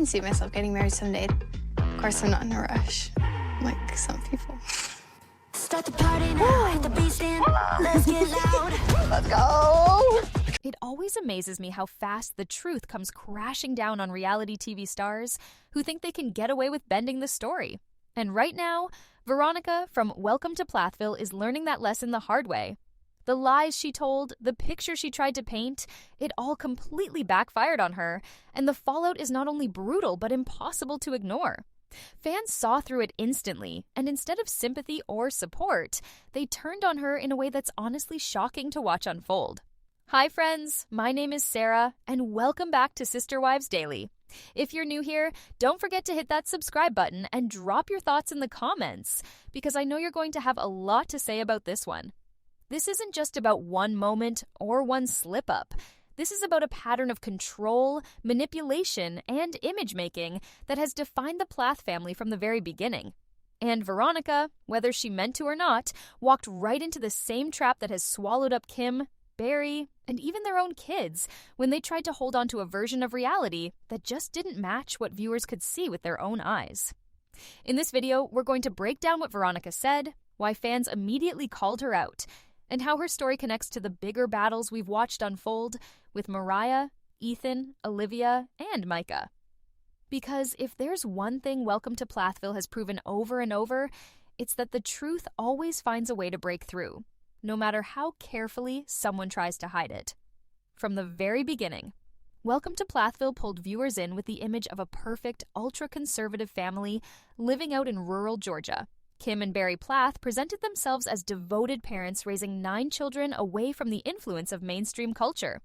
see myself getting married someday. Of course, I'm not in a rush, like some people. Start the party now, hit the beat stand, let's get loud. Let's go! It always amazes me how fast the truth comes crashing down on reality TV stars who think they can get away with bending the story. And right now, Veronica from Welcome to Plathville is learning that lesson the hard way. The lies she told, the picture she tried to paint, it all completely backfired on her, and the fallout is not only brutal but impossible to ignore. Fans saw through it instantly, and instead of sympathy or support, they turned on her in a way that's honestly shocking to watch unfold. Hi friends, my name is Sarah, and welcome back to Sister Wives Daily. If you're new here, don't forget to hit that subscribe button and drop your thoughts in the comments, because I know you're going to have a lot to say about this one. This isn't just about one moment or one slip-up. This is about a pattern of control, manipulation, and image-making that has defined the Plath family from the very beginning. And Veronica, whether she meant to or not, walked right into the same trap that has swallowed up Kim, Barry, and even their own kids when they tried to hold on to a version of reality that just didn't match what viewers could see with their own eyes. In this video, we're going to break down what Veronica said, why fans immediately called her out, and how her story connects to the bigger battles we've watched unfold with Mariah, Ethan, Olivia, and Micah. Because if there's one thing Welcome to Plathville has proven over and over, it's that the truth always finds a way to break through, no matter how carefully someone tries to hide it. From the very beginning, Welcome to Plathville pulled viewers in with the image of a perfect, ultra-conservative family living out in rural Georgia. Kim and Barry Plath presented themselves as devoted parents raising 9 children away from the influence of mainstream culture.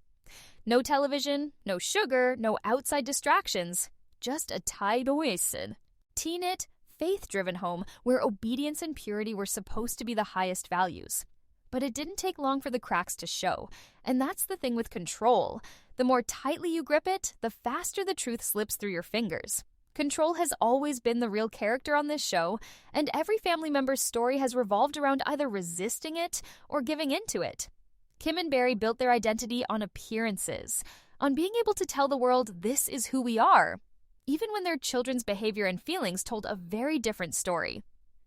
No television, no sugar, no outside distractions, just a tight oasis. Teen-it, faith-driven home where obedience and purity were supposed to be the highest values. But it didn't take long for the cracks to show, and that's the thing with control. The more tightly you grip it, the faster the truth slips through your fingers. Control has always been the real character on this show, and every family member's story has revolved around either resisting it or giving into it. Kim and Barry built their identity on appearances, on being able to tell the world this is who we are, even when their children's behavior and feelings told a very different story.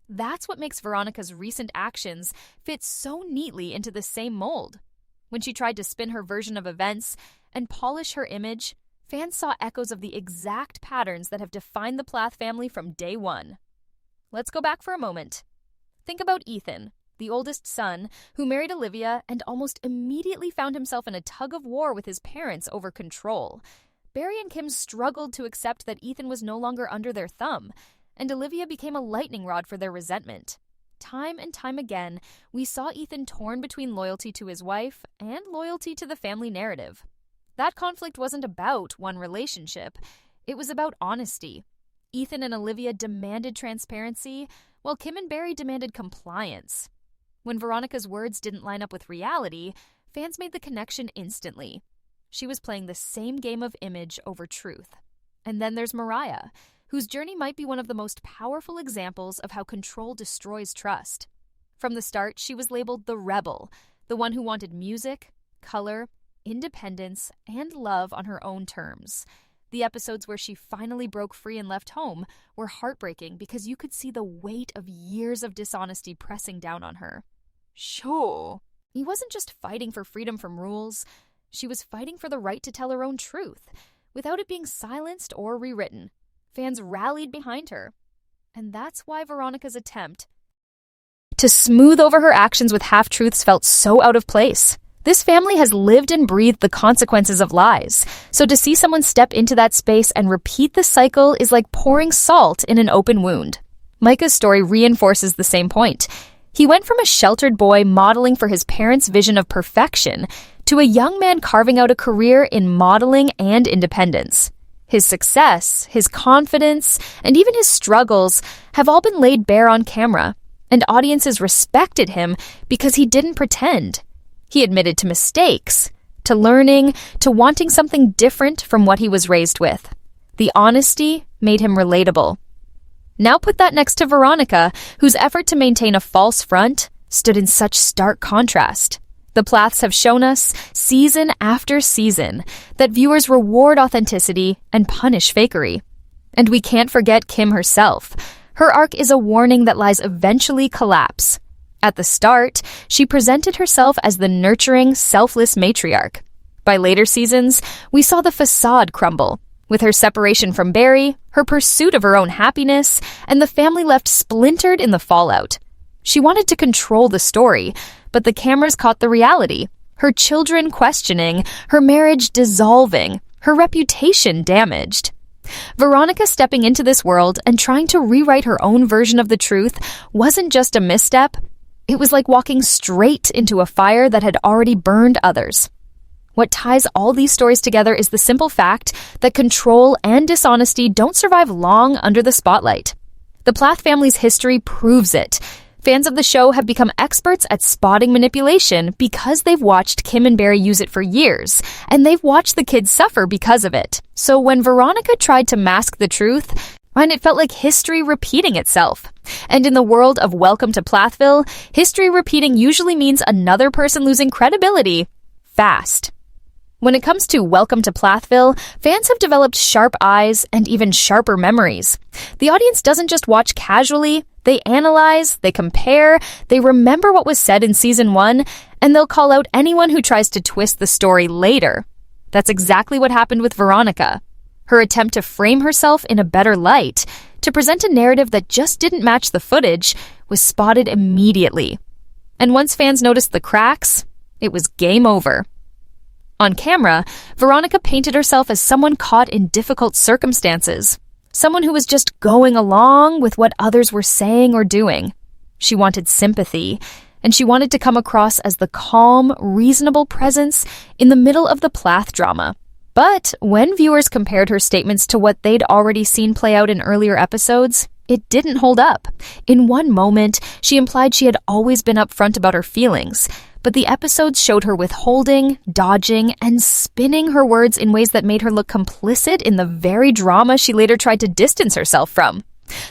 That's what makes Veronica's recent actions fit so neatly into the same mold. When she tried to spin her version of events and polish her image, fans saw echoes of the exact patterns that have defined the Plath family from day one. Let's go back for a moment. Think about Ethan, the oldest son, who married Olivia and almost immediately found himself in a tug-of-war with his parents over control. Barry and Kim struggled to accept that Ethan was no longer under their thumb, and Olivia became a lightning rod for their resentment. Time and time again, we saw Ethan torn between loyalty to his wife and loyalty to the family narrative. That conflict wasn't about one relationship. It was about honesty. Ethan and Olivia demanded transparency, while Kim and Barry demanded compliance. When Veronica's words didn't line up with reality, fans made the connection instantly. She was playing the same game of image over truth. And then there's Mariah, whose journey might be one of the most powerful examples of how control destroys trust. From the start, she was labeled the rebel, the one who wanted music, color, independence, and love on her own terms. The episodes where she finally broke free and left home were heartbreaking because you could see the weight of years of dishonesty pressing down on her. Sure. He wasn't just fighting for freedom from rules. She was fighting for the right to tell her own truth, without it being silenced or rewritten. Fans rallied behind her. And that's why Veronica's attempt to smooth over her actions with half-truths felt so out of place. This family has lived and breathed the consequences of lies, so to see someone step into that space and repeat the cycle is like pouring salt in an open wound. Micah's story reinforces the same point. He went from a sheltered boy modeling for his parents' vision of perfection to a young man carving out a career in modeling and independence. His success, his confidence, and even his struggles have all been laid bare on camera, and audiences respected him because he didn't pretend. He admitted to mistakes, to learning, to wanting something different from what he was raised with. The honesty made him relatable. Now put that next to Veronica, whose effort to maintain a false front stood in such stark contrast. The Plaths have shown us, season after season, that viewers reward authenticity and punish fakery. And we can't forget Kim herself. Her arc is a warning that lies eventually collapse. At the start, she presented herself as the nurturing, selfless matriarch. By later seasons, we saw the facade crumble, with her separation from Barry, her pursuit of her own happiness, and the family left splintered in the fallout. She wanted to control the story, but the cameras caught the reality. Her children questioning, her marriage dissolving, her reputation damaged. Veronica stepping into this world and trying to rewrite her own version of the truth wasn't just a misstep. It was like walking straight into a fire that had already burned others. What ties all these stories together is the simple fact that control and dishonesty don't survive long under the spotlight. The Plath family's history proves it. Fans of the show have become experts at spotting manipulation because they've watched Kim and Barry use it for years, and they've watched the kids suffer because of it. So when Veronica tried to mask the truth, and it felt like history repeating itself. And in the world of Welcome to Plathville, history repeating usually means another person losing credibility fast. When it comes to Welcome to Plathville, fans have developed sharp eyes and even sharper memories. The audience doesn't just watch casually, they analyze, they compare, they remember what was said in season 1, and they'll call out anyone who tries to twist the story later. That's exactly what happened with Veronica. Her attempt to frame herself in a better light, to present a narrative that just didn't match the footage, was spotted immediately. And once fans noticed the cracks, it was game over. On camera, Veronica painted herself as someone caught in difficult circumstances, someone who was just going along with what others were saying or doing. She wanted sympathy, and she wanted to come across as the calm, reasonable presence in the middle of the Plath drama. But when viewers compared her statements to what they'd already seen play out in earlier episodes, it didn't hold up. In one moment, she implied she had always been upfront about her feelings, but the episodes showed her withholding, dodging, and spinning her words in ways that made her look complicit in the very drama she later tried to distance herself from.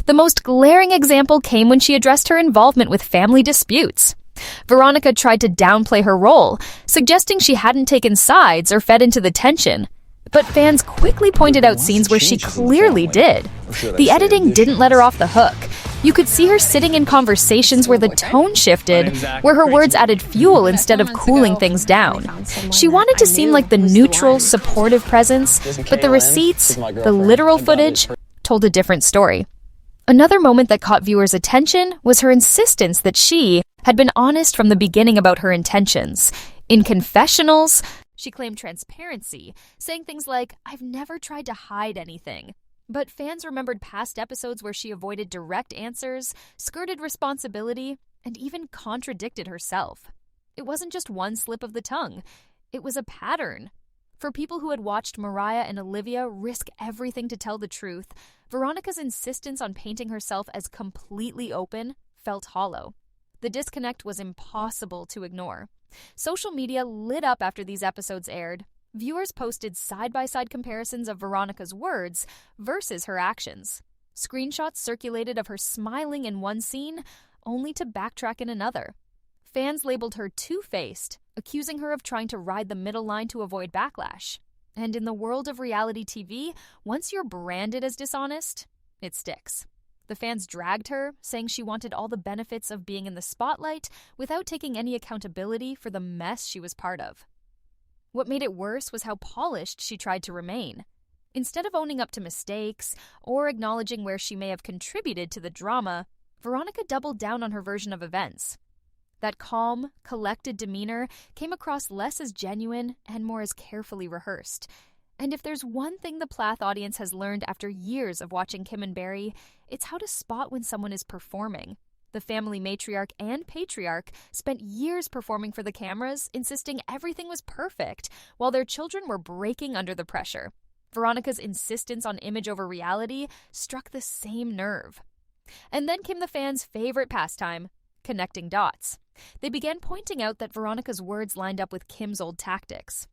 The most glaring example came when she addressed her involvement with family disputes. Veronica tried to downplay her role, suggesting she hadn't taken sides or fed into the tension. But fans quickly pointed out scenes where she clearly did. The editing didn't let her off the hook. You could see her sitting in conversations where the tone shifted, where her words added fuel instead of cooling things down. She wanted to seem like the neutral, supportive presence, but the receipts, the literal footage, told a different story. Another moment that caught viewers' attention was her insistence that she had been honest from the beginning about her intentions. In confessionals, she claimed transparency, saying things like, "I've never tried to hide anything." But fans remembered past episodes where she avoided direct answers, skirted responsibility, and even contradicted herself. It wasn't just one slip of the tongue. It was a pattern. For people who had watched Mariah and Olivia risk everything to tell the truth, Veronica's insistence on painting herself as completely open felt hollow. The disconnect was impossible to ignore. Social media lit up after these episodes aired. Viewers posted side-by-side comparisons of Veronica's words versus her actions. Screenshots circulated of her smiling in one scene, only to backtrack in another. Fans labeled her two-faced, accusing her of trying to ride the middle line to avoid backlash. And in the world of reality TV, once you're branded as dishonest, it sticks. The fans dragged her, saying she wanted all the benefits of being in the spotlight without taking any accountability for the mess she was part of. What made it worse was how polished she tried to remain. Instead of owning up to mistakes or acknowledging where she may have contributed to the drama, Veronica doubled down on her version of events. That calm, collected demeanor came across less as genuine and more as carefully rehearsed. And if there's one thing the Plath audience has learned after years of watching Kim and Barry, it's how to spot when someone is performing. The family matriarch and patriarch spent years performing for the cameras, insisting everything was perfect, while their children were breaking under the pressure. Veronica's insistence on image over reality struck the same nerve. And then came the fans' favorite pastime, connecting dots. They began pointing out that Veronica's words lined up with Kim's old tactics.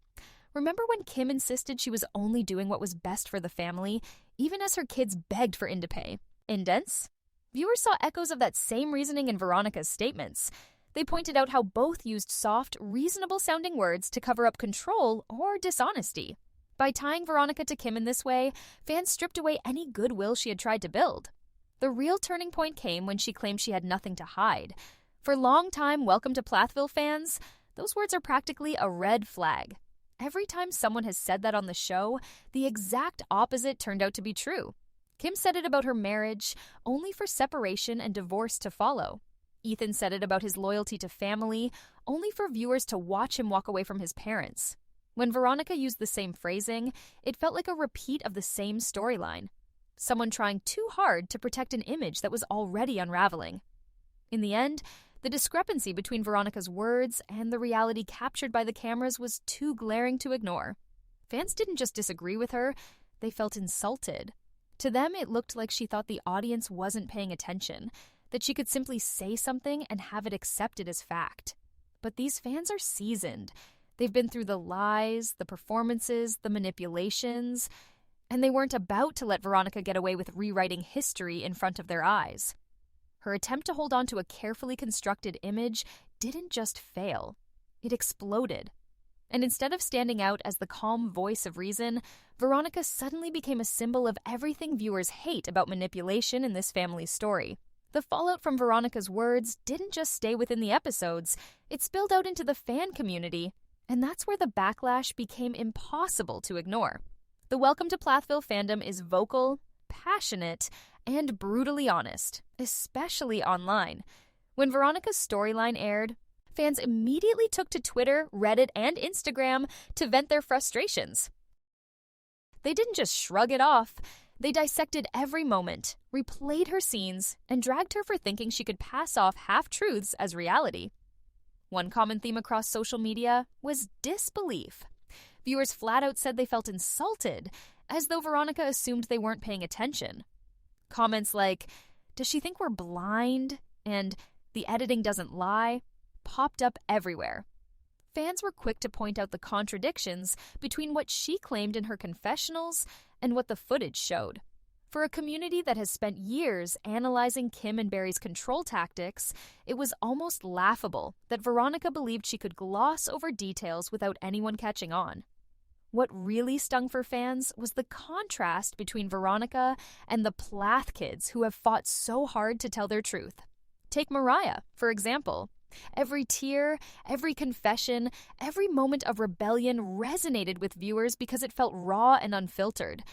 Remember when Kim insisted she was only doing what was best for the family, even as her kids begged for indents? Viewers saw echoes of that same reasoning in Veronica's statements. They pointed out how both used soft, reasonable-sounding words to cover up control or dishonesty. By tying Veronica to Kim in this way, fans stripped away any goodwill she had tried to build. The real turning point came when she claimed she had nothing to hide. For long-time Welcome to Plathville fans, those words are practically a red flag. Every time someone has said that on the show, the exact opposite turned out to be true. Kim said it about her marriage, only for separation and divorce to follow. Ethan said it about his loyalty to family, only for viewers to watch him walk away from his parents. When Veronica used the same phrasing, it felt like a repeat of the same storyline. Someone trying too hard to protect an image that was already unraveling. In the end, the discrepancy between Veronica's words and the reality captured by the cameras was too glaring to ignore. Fans didn't just disagree with her, they felt insulted. To them, it looked like she thought the audience wasn't paying attention, that she could simply say something and have it accepted as fact. But these fans are seasoned. They've been through the lies, the performances, the manipulations, and they weren't about to let Veronica get away with rewriting history in front of their eyes. Her attempt to hold on to a carefully constructed image didn't just fail, it exploded. And instead of standing out as the calm voice of reason, Veronica suddenly became a symbol of everything viewers hate about manipulation in this family's story. The fallout from Veronica's words didn't just stay within the episodes, it spilled out into the fan community, and that's where the backlash became impossible to ignore. The Welcome to Plathville fandom is vocal, passionate, and brutally honest, especially online. When Veronica's storyline aired, fans immediately took to Twitter, Reddit, and Instagram to vent their frustrations. They didn't just shrug it off. They dissected every moment, replayed her scenes, and dragged her for thinking she could pass off half-truths as reality. One common theme across social media was disbelief. Viewers flat out said they felt insulted, as though Veronica assumed they weren't paying attention. Comments like, "Does she think we're blind?" and "The editing doesn't lie," popped up everywhere. Fans were quick to point out the contradictions between what she claimed in her confessionals and what the footage showed. For a community that has spent years analyzing Kim and Barry's control tactics, it was almost laughable that Veronica believed she could gloss over details without anyone catching on. What really stung for fans was the contrast between Veronica and the Plath kids who have fought so hard to tell their truth. Take Mariah, for example. Every tear, every confession, every moment of rebellion resonated with viewers because it felt raw and unfiltered.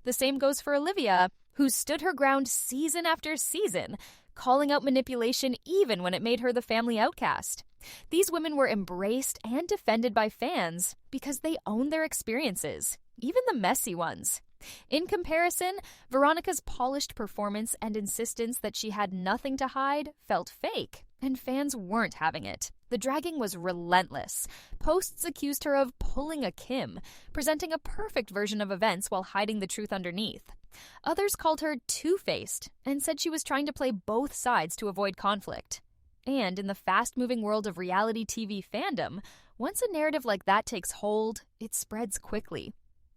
The same goes for Olivia, who stood her ground season after season, calling out manipulation even when it made her the family outcast. These women were embraced and defended by fans because they owned their experiences, even the messy ones. In comparison, Veronica's polished performance and insistence that she had nothing to hide felt fake, and fans weren't having it. The dragging was relentless. Posts accused her of pulling a Kim, presenting a perfect version of events while hiding the truth underneath. Others called her two-faced and said she was trying to play both sides to avoid conflict. And in the fast-moving world of reality TV fandom, once a narrative like that takes hold, it spreads quickly.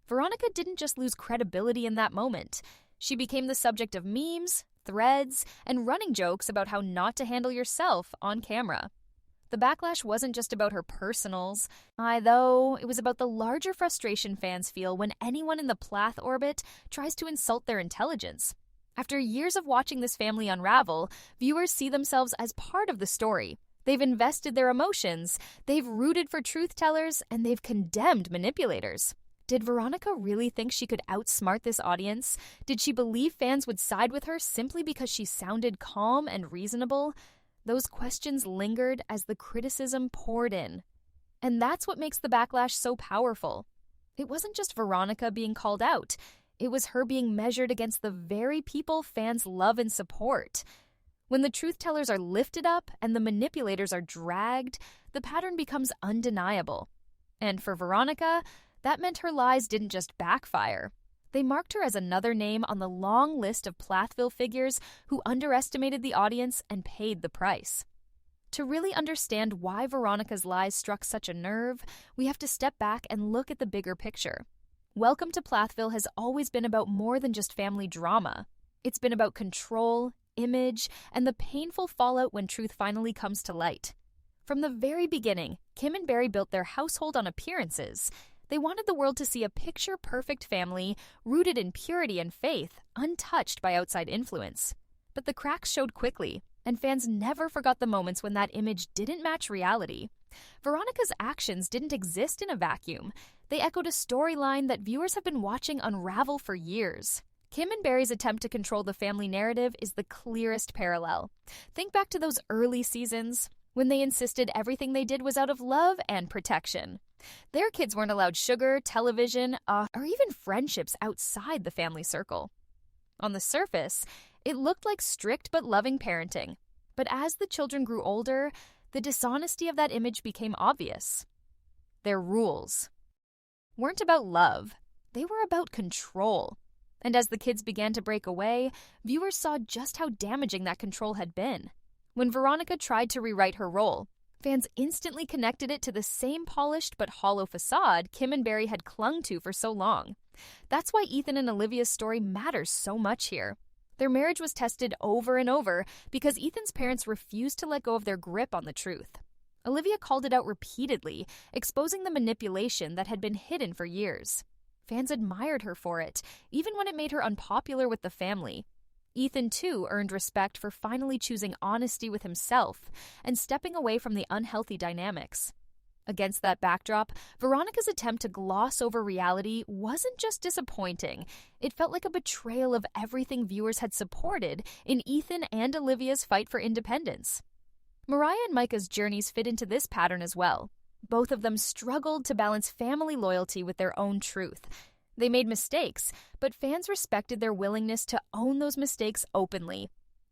Veronica didn't just lose credibility in that moment. She became the subject of memes, threads, and running jokes about how not to handle yourself on camera. The backlash wasn't just about her personals, though it was about the larger frustration fans feel when anyone in the Plath orbit tries to insult their intelligence. After years of watching this family unravel, viewers see themselves as part of the story. They've invested their emotions, they've rooted for truth-tellers, and they've condemned manipulators. Did Veronica really think she could outsmart this audience? Did she believe fans would side with her simply because she sounded calm and reasonable? Those questions lingered as the criticism poured in. And that's what makes the backlash so powerful. It wasn't just Veronica being called out. It was her being measured against the very people fans love and support. When the truth-tellers are lifted up and the manipulators are dragged, the pattern becomes undeniable. And for Veronica, that meant her lies didn't just backfire. They marked her as another name on the long list of Plathville figures who underestimated the audience and paid the price. To really understand why Veronica's lies struck such a nerve, we have to step back and look at the bigger picture. Welcome to Plathville has always been about more than just family drama. It's been about control, image, and the painful fallout when truth finally comes to light. From the very beginning, Kim and Barry built their household on appearances. They wanted the world to see a picture-perfect family rooted in purity and faith, untouched by outside influence. But the cracks showed quickly, and fans never forgot the moments when that image didn't match reality. Veronica's actions didn't exist in a vacuum. They echoed a storyline that viewers have been watching unravel for years. Kim and Barry's attempt to control the family narrative is the clearest parallel. Think back to those early seasons, when they insisted everything they did was out of love and protection. Their kids weren't allowed sugar, television, or even friendships outside the family circle. On the surface, it looked like strict but loving parenting. But as the children grew older, the dishonesty of that image became obvious. Their rules weren't about love. They were about control. And as the kids began to break away, viewers saw just how damaging that control had been. When Veronica tried to rewrite her role, fans instantly connected it to the same polished but hollow facade Kim and Barry had clung to for so long. That's why Ethan and Olivia's story matters so much here. Their marriage was tested over and over because Ethan's parents refused to let go of their grip on the truth. Olivia called it out repeatedly, exposing the manipulation that had been hidden for years. Fans admired her for it, even when it made her unpopular with the family. Ethan, too, earned respect for finally choosing honesty with himself and stepping away from the unhealthy dynamics. Against that backdrop, Veronica's attempt to gloss over reality wasn't just disappointing. It felt like a betrayal of everything viewers had supported in Ethan and Olivia's fight for independence. Mariah and Micah's journeys fit into this pattern as well. Both of them struggled to balance family loyalty with their own truth. They made mistakes, but fans respected their willingness to own those mistakes openly.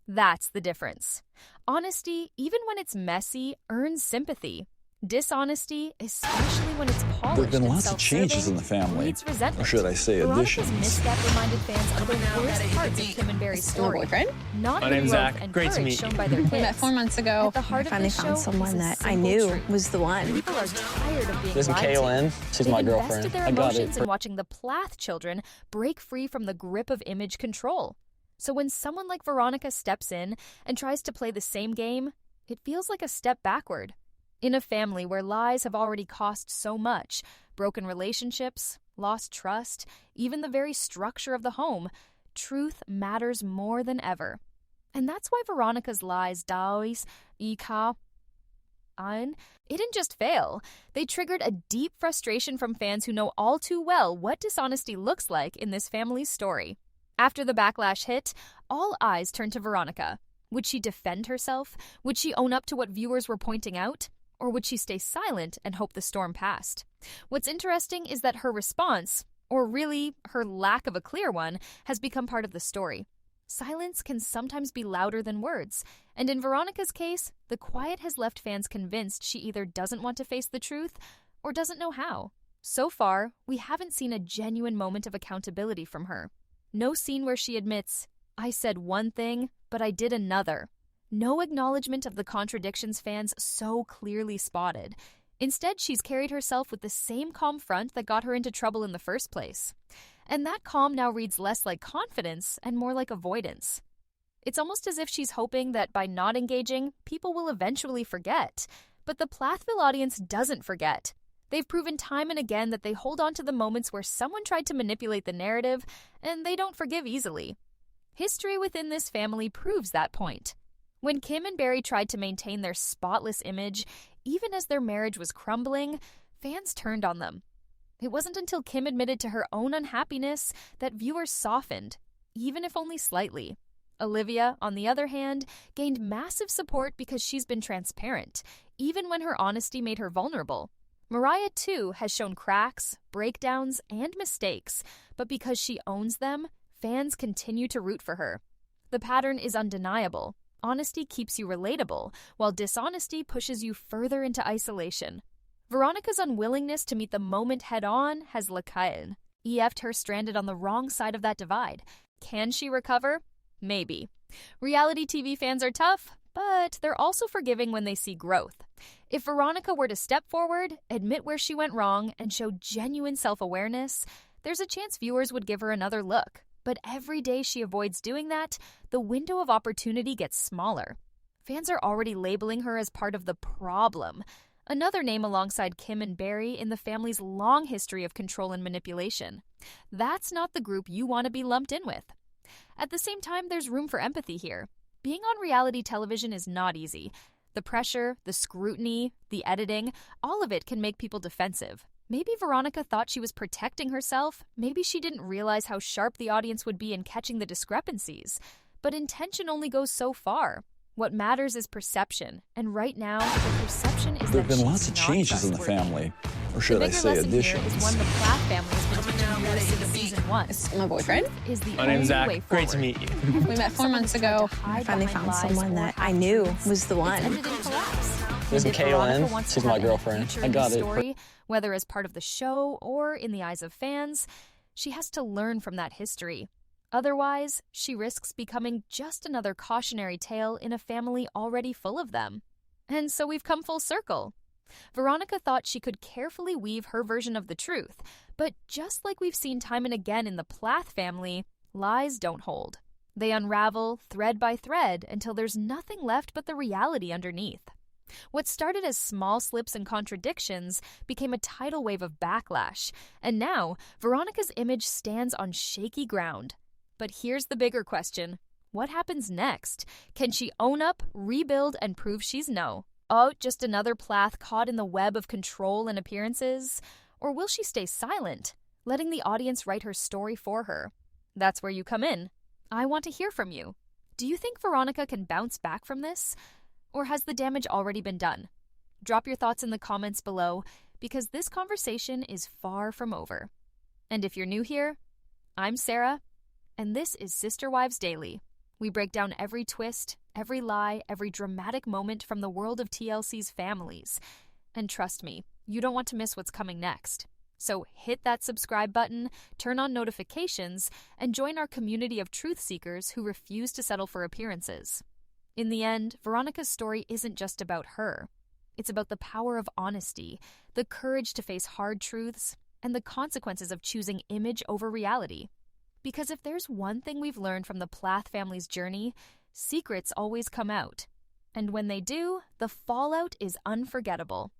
That's the difference. Honesty, even when it's messy, earns sympathy. Dishonesty, especially when it's polished There have been and lots of changes in the family, breeds resentment. or should I say Veronica's additions. misstep reminded fans of the worst parts of Kim and Barry's story. boyfriend? Not My the name's growth Zach. and Great to courage meet shown you. by their We met kids. 4 months ago. At the heart I of finally this show found is someone a that I simple knew truth. was the one. People are tired of being This is lied to. Kaylin. She's They've my invested girlfriend. their I got emotions it. in watching the Plath children break free from the grip of image control. So when someone like Veronica steps in and tries to play the same game, it feels like a step backward. In a family where lies have already cost so much, broken relationships, lost trust, even the very structure of the home, truth matters more than ever. And that's why Veronica's lies, it didn't just fail. They triggered a deep frustration from fans who know all too well what dishonesty looks like in this family's story. After the backlash hit, all eyes turned to Veronica. Would she defend herself? Would she own up to what viewers were pointing out? Or would she stay silent and hope the storm passed? What's interesting is that her response, or really her lack of a clear one, has become part of the story. Silence can sometimes be louder than words, and in Veronica's case, the quiet has left fans convinced she either doesn't want to face the truth or doesn't know how. So far, we haven't seen a genuine moment of accountability from her. No scene where she admits, "I said one thing, but I did another." No acknowledgement of the contradictions fans so clearly spotted. Instead, she's carried herself with the same calm front that got her into trouble in the first place. And that calm now reads less like confidence and more like avoidance. It's almost as if she's hoping that by not engaging, people will eventually forget. But the Plathville audience doesn't forget. They've proven time and again that they hold on to the moments where someone tried to manipulate the narrative, and they don't forgive easily. History within this family proves that point. When Kim and Barry tried to maintain their spotless image, even as their marriage was crumbling, fans turned on them. It wasn't until Kim admitted to her own unhappiness that viewers softened, even if only slightly. Olivia, on the other hand, gained massive support because she's been transparent, even when her honesty made her vulnerable. Mariah, too, has shown cracks, breakdowns, and mistakes, but because she owns them, fans continue to root for her. The pattern is undeniable. Honesty keeps you relatable, while dishonesty pushes you further into isolation. Veronica's unwillingness to meet the moment head-on has left her stranded on the wrong side of that divide. Can she recover? Maybe. Reality TV fans are tough, but they're also forgiving when they see growth. If Veronica were to step forward, admit where she went wrong, and show genuine self-awareness, there's a chance viewers would give her another look. But every day she avoids doing that, the window of opportunity gets smaller. Fans are already labeling her as part of the problem. Another name alongside Kim and Barry in the family's long history of control and manipulation. That's not the group you want to be lumped in with. At the same time, there's room for empathy here. Being on reality television is not easy. The pressure, the scrutiny, the editing, all of it can make people defensive. Maybe Veronica thought she was protecting herself. Maybe she didn't realize how sharp the audience would be in catching the discrepancies. But intention only goes so far. What matters is perception, and right now, the perception is There have that been she's lots of not changes in the trustworthy. family, or should I bigger say lesson here additions. is one the Plath family has been teaching you since season 1. My boyfriend. Is the My name's only way Zach. Great to forward. meet you. We met 4 months ago. I finally found someone that I knew was the one. Ended in collapse. This is And if Veronica Kaylin. wants to She's my have any girlfriend. future I in got the it. Story, whether as part of the show or in the eyes of fans, she has to learn from that history. Otherwise, she risks becoming just another cautionary tale in a family already full of them. And so we've come full circle. Veronica thought she could carefully weave her version of the truth, but just like we've seen time and again in the Plath family, lies don't hold. They unravel thread by thread until there's nothing left but the reality underneath. What started as small slips and contradictions became a tidal wave of backlash, and now Veronica's image stands on shaky ground. But here's the bigger question. What happens next? Can she own up, rebuild, and prove she's no? Oh, just another Plath caught in the web of control and appearances? Or will she stay silent, letting the audience write her story for her? That's where you come in. I want to hear from you. Do you think Veronica can bounce back from this? Or has the damage already been done? Drop your thoughts in the comments below, because this conversation is far from over. And if you're new here, I'm Sarah, and this is Sister Wives Daily. We break down every twist, every lie, every dramatic moment from the world of TLC's families. And trust me, you don't want to miss what's coming next. So hit that subscribe button, turn on notifications, and join our community of truth seekers who refuse to settle for appearances. In the end, Veronica's story isn't just about her. It's about the power of honesty, the courage to face hard truths, and the consequences of choosing image over reality. Because if there's one thing we've learned from the Plath family's journey, secrets always come out. And when they do, the fallout is unforgettable.